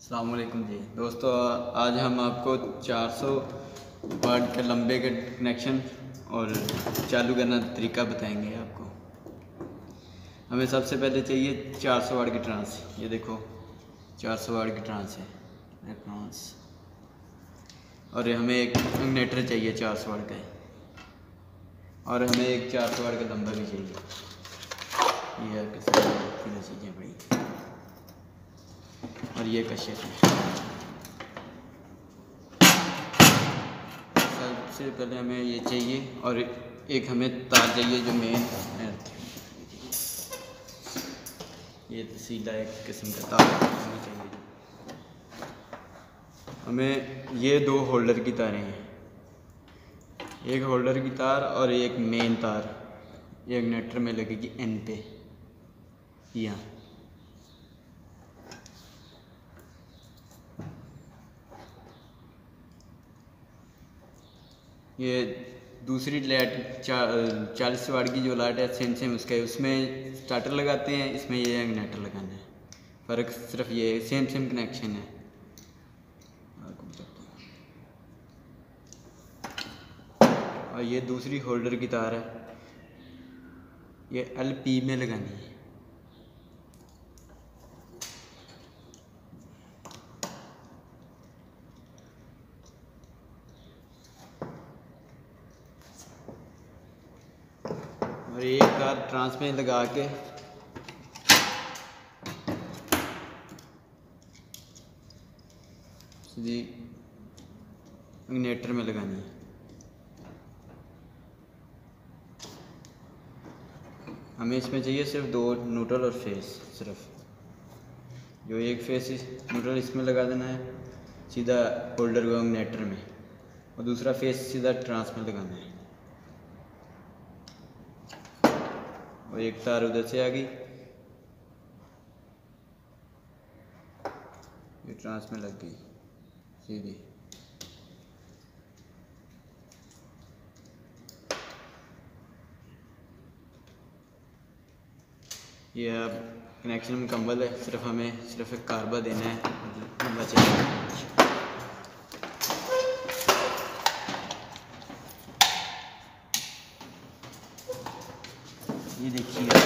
अस्सलाम वालेकुम जी दोस्तों, आज हम आपको 400 वाट के लंबे के कनेक्शन और चालू करना तरीका बताएंगे आपको। हमें सबसे पहले चाहिए 400 वाट की ट्रांस। ये देखो 400 वाट की ट्रांस है ट्रांस, और हमें एक इग्निटर चाहिए 400 वाट का, और हमें एक 400 वाट का लंबा भी चाहिए। ये तीनों चीज़ें पड़ी, और ये कशेट है। सबसे पहले हमें ये चाहिए, और एक हमें तार चाहिए जो मेन ये सीधा एक किस्म का तार हमें चाहिए। हमें ये दो होल्डर की तारें हैं, एक होल्डर की तार और एक मेन तार। ये इग्निटर में लगेगी एन पे यहाँ। ये दूसरी लाइट 40 वाट की जो लाइट है सेम उसका है, उसमें स्टार्टर लगाते हैं, इसमें ये इग्निटर लगाना है। फ़र्क सिर्फ ये सेम कनेक्शन है। और ये दूसरी होल्डर की तार है, ये LP में लगानी है। और एक तार ट्रांस में लगा के सीधी इग्निटर में लगानी है। हमें इसमें चाहिए सिर्फ दो न्यूट्रल और फेस। सिर्फ जो एक फेस न्यूट्रल इसमें लगा देना है सीधा होल्डर को इग्निटर में, और दूसरा फेस सीधा ट्रांस में लगाना है। और एक तार उधर से आ गई, ये ट्रांस में लग गई सीधी। ये अब कनेक्शन मुकम्मल है। सिर्फ हमें एक कार्बा देना है, लंबा चाहिए। ये देखिए